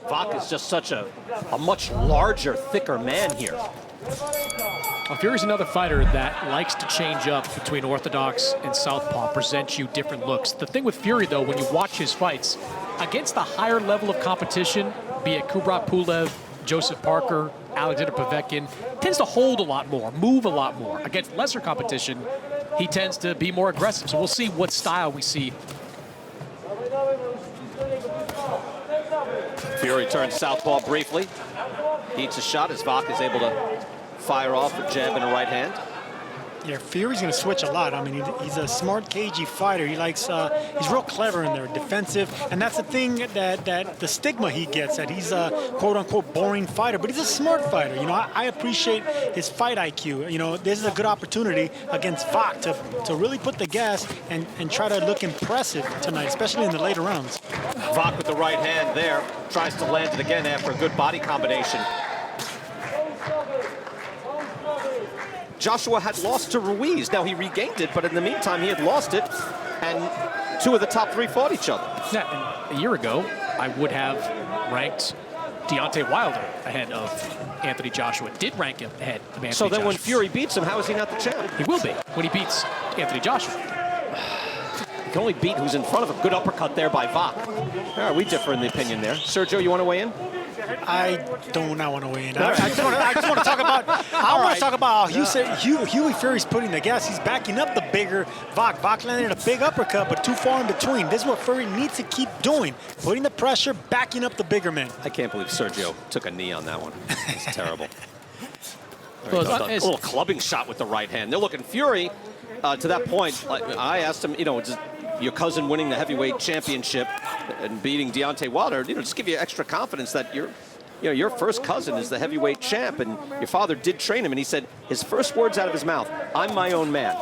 Wach is just such a much larger, thicker man here. Well, Fury's another fighter that likes to change up between orthodox and southpaw, present you different looks. The thing with Fury, though, when you watch his fights, against the higher level of competition, be it Kubrat Pulev, Joseph Parker, Alexander Povetkin, tends to hold a lot more, move a lot more. Against lesser competition, he tends to be more aggressive. So we'll see what style we see. Fury turns southpaw briefly. Eats a shot as Wach is able to fire off a jab and a right hand. Yeah, Fury's going to switch a lot. I mean, he's a smart, cagey fighter. He likes, he's real clever in there, defensive. And that's the thing that the stigma he gets, that he's a quote-unquote boring fighter. But he's a smart fighter. You know, I appreciate his fight IQ. You know, this is a good opportunity against Wach to really put the gas and try to look impressive tonight, especially in the later rounds. Wach with the right hand there. Tries to land it again after a good body combination. Joshua had lost to Ruiz. Now he regained it, but in the meantime he had lost it, and two of the top three fought each other. Yeah, and a year ago, I would have ranked Deontay Wilder ahead of Anthony Joshua. Did rank him ahead of Anthony So then Joshua. when Fury beats him, how is he not the champ? He will be when he beats Anthony Joshua. He can only beat who's in front of him. Good uppercut there by Wach. All right, we differ in the opinion there. Sergio, you want to weigh in? I do not want to weigh in. I just want to talk about. I want to talk about how Hughie Fury's putting the gas. He's backing up the bigger Wach. Wach landed a big uppercut, but too far in between. This is what Fury needs to keep doing: putting the pressure, backing up the bigger man. I can't believe Sergio took a knee on that one. It's terrible. Well, A little clubbing shot with the right hand. They're looking Fury. To that point, I asked him, you know, your cousin winning the heavyweight championship and beating Deontay Wilder, you know, just give you extra confidence that your first cousin is the heavyweight champ, and your father did train him. And he said his first words out of his mouth, "I'm my own man."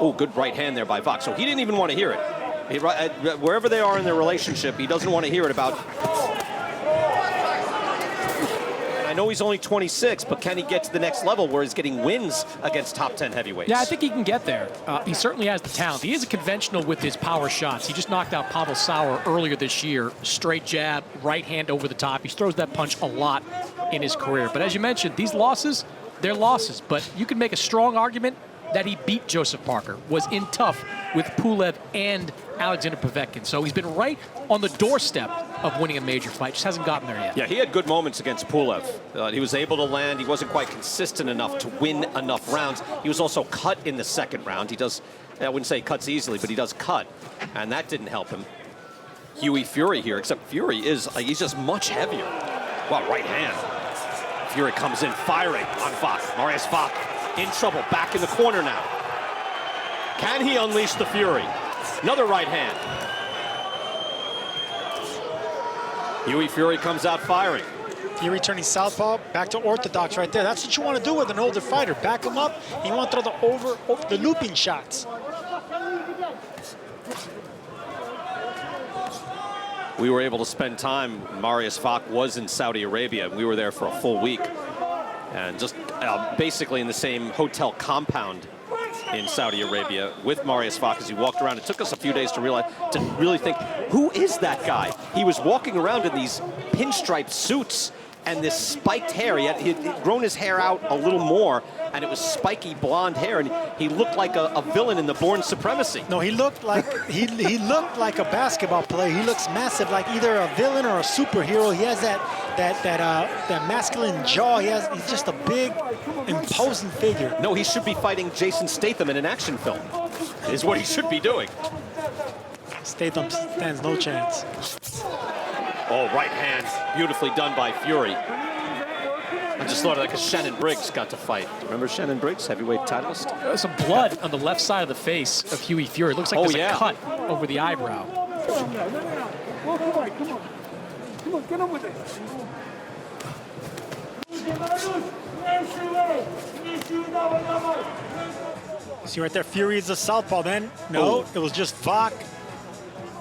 Oh, good right hand there by Wach. So he didn't even want to hear it. Wherever they are in their relationship, he doesn't want to hear it about. I know he's only 26, but can he get to the next level where he's getting wins against top 10 heavyweights? Yeah, I think he can get there. He certainly has the talent. He is a conventional with his power shots. He just knocked out Pavel Sauer earlier this year. Straight jab, right hand over the top. He throws that punch a lot in his career. But as you mentioned, these losses, they're losses. But you can make a strong argument that he beat Joseph Parker, was in tough with Pulev and Alexander Povetkin. So he's been right on the doorstep of winning a major fight. Just hasn't gotten there yet. Yeah, he had good moments against Pulev. He was able to land. He wasn't quite consistent enough to win enough rounds. He was also cut in the second round. He does, I wouldn't say he cuts easily, but he does cut. And that didn't help him. Hughie Fury here, except Fury he's just much heavier. Wow, right hand. Fury comes in firing on Wach. Mariusz Wach in trouble, back in the corner now. Can he unleash the Fury? Another right hand. Hughie Fury comes out firing. Fury turning southpaw, back to orthodox right there. That's what you want to do with an older fighter. Back him up, and you want to throw the looping shots. We were able to spend time. Mariusz Wach was in Saudi Arabia. We were there for a full week. And just basically in the same hotel compound in Saudi Arabia with Mariusz Wach as he walked around. It took us a few days to really think, who is that guy? He was walking around in these pinstripe suits and this spiked hair. He had grown his hair out a little more, and it was spiky blonde hair, and he looked like a villain in the Bourne Supremacy. No, he looked like he looked like a basketball player. He looks massive, like either a villain or a superhero. He has that masculine jaw. He's just a big, imposing figure. No, he should be fighting Jason Statham in an action film, is what he should be doing. Statham stands no chance. Oh, right hand, beautifully done by Fury. I just thought like a Shannon Briggs got to fight. Remember Shannon Briggs, heavyweight titleist? There's some blood on the left side of the face of Hughie Fury. It looks like there's a cut over the eyebrow. Come on, get on with it. See right there, Fury is a southpaw then. No, it was just Wach.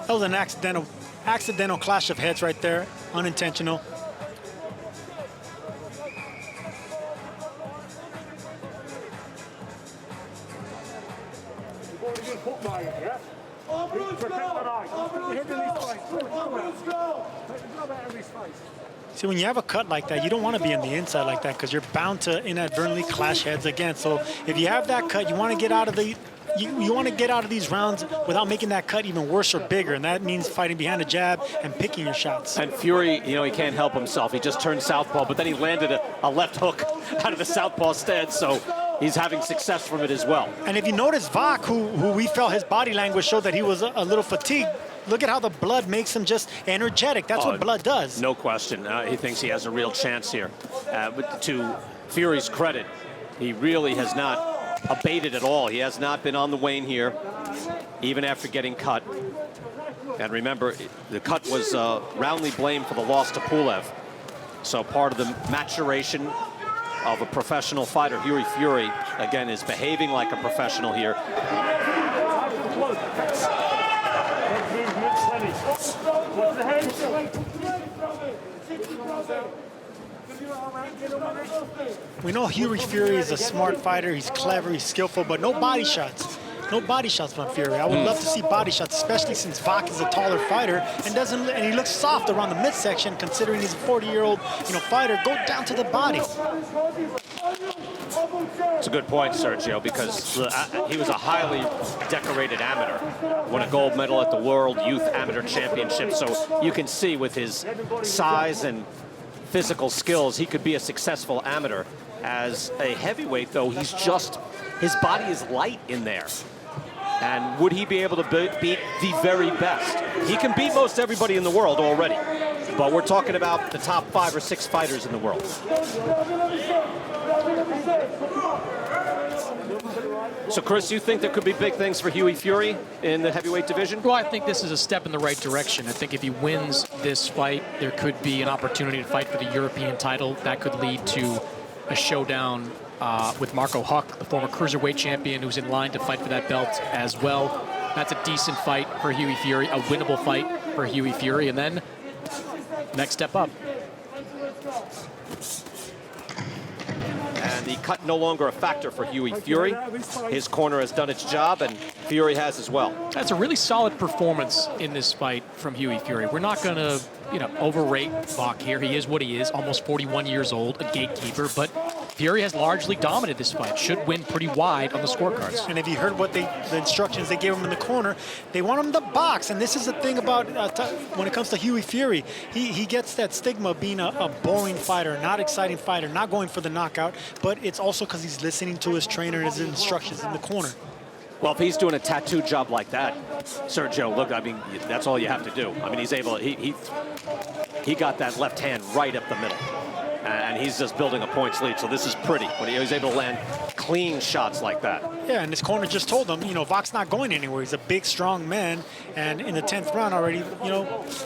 That was an accidental clash of heads right there, unintentional. See, when you have a cut like that, you don't want to be on the inside like that because you're bound to inadvertently clash heads again. So if you have that cut, you want to get out of the you want to get out of these rounds without making that cut even worse or bigger, and that means fighting behind a jab and picking your shots. And Fury, you know, he can't help himself. He just turned southpaw, but then he landed a left hook out of the southpaw stance, so he's having success from it as well. And if you notice Wach, who we felt his body language showed that he was a little fatigued, look at how the blood makes him just energetic. That's what blood does. No question. He thinks he has a real chance here. But to Fury's credit, he really has not abated at all. He has not been on the wane here, even after getting cut. And remember, the cut was roundly blamed for the loss to Pulev. So part of the maturation of a professional fighter, Hughie Fury, again, is behaving like a professional here. We know Hughie Fury is a smart fighter. He's clever, he's skillful, but no body shots. No body shots from Fury. I would love to see body shots, especially since Wach is a taller fighter and he looks soft around the midsection, considering he's a 40-year-old, fighter. Go down to the body. It's a good point, Sergio, because he was a highly decorated amateur. Won a gold medal at the World Youth Amateur Championship. So you can see with his size and physical skills, he could be a successful amateur. As a heavyweight, though, his body is light in there. And would he be able to beat the very best? He can beat most everybody in the world already. But we're talking about the top 5 or 6 fighters in the world. So, Chris, you think there could be big things for Hughie Fury in the heavyweight division? Well, I think this is a step in the right direction. I think if he wins this fight, there could be an opportunity to fight for the European title. That could lead to a showdown with Marco Huck, the former cruiserweight champion, who's in line to fight for that belt as well. That's a decent fight for Hughie Fury, a winnable fight for Hughie Fury, and then next step up. And the cut no longer a factor for Hughie Fury. His corner has done its job, and Fury has as well. That's a really solid performance in this fight from Hughie Fury. We're not going to, overrate Wach here. He is what he is, almost 41 years old, a gatekeeper, but Fury has largely dominated this fight. Should win pretty wide on the scorecards. And if you heard what the instructions they gave him in the corner, they want him to box. And this is the thing about when it comes to Hughie Fury, he gets that stigma of being a boring fighter, not exciting fighter, not going for the knockout. But it's also because he's listening to his trainer and his instructions in the corner. Well, if he's doing a tattoo job like that, Sergio, look, I mean, that's all you have to do. I mean, he's able, he got that left hand right up the middle. And he's just building a points lead, so this is pretty. When he was able to land clean shots like that. Yeah, and his corner just told him, Wach's not going anywhere. He's a big, strong man, and in the 10th round already, you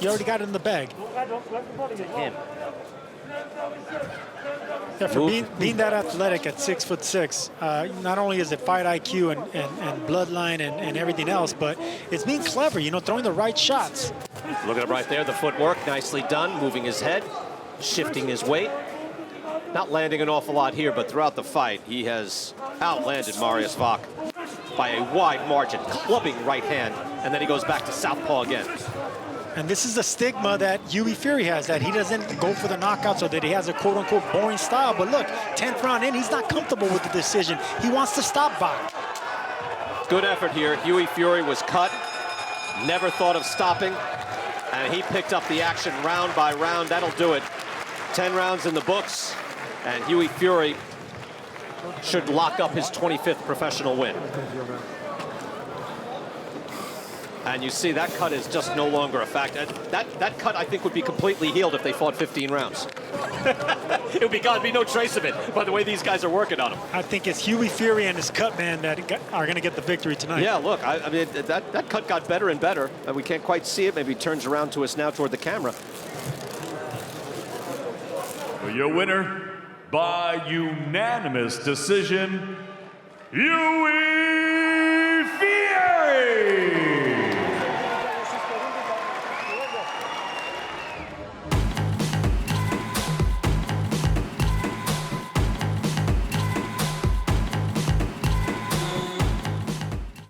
already got it in the bag. To him. Yeah, for being that athletic at 6'6", not only is it fight IQ and bloodline and everything else, but it's being clever, throwing the right shots. Look at it right there, the footwork, nicely done, moving his head, shifting his weight. Not landing an awful lot here, but throughout the fight, he has outlanded Mariusz Wach by a wide margin, clubbing right hand, and then he goes back to southpaw again. And this is the stigma that Hughie Fury has, that he doesn't go for the knockouts or that he has a quote-unquote boring style. But look, 10th round in, he's not comfortable with the decision. He wants to stop Wach. Good effort here. Hughie Fury was cut, never thought of stopping, and he picked up the action round by round. That'll do it. 10 rounds in the books, and Hughie Fury should lock up his 25th professional win. And you see that cut is just no longer a fact. That cut, I think, would be completely healed if they fought 15 rounds. It would be gone, be no trace of it by the way these guys are working on him. I think it's Hughie Fury and his cut man that are going to get the victory tonight. Yeah, look, I mean, that cut got better and better. We can't quite see it. Maybe he turns around to us now toward the camera. Your winner by unanimous decision, Hughie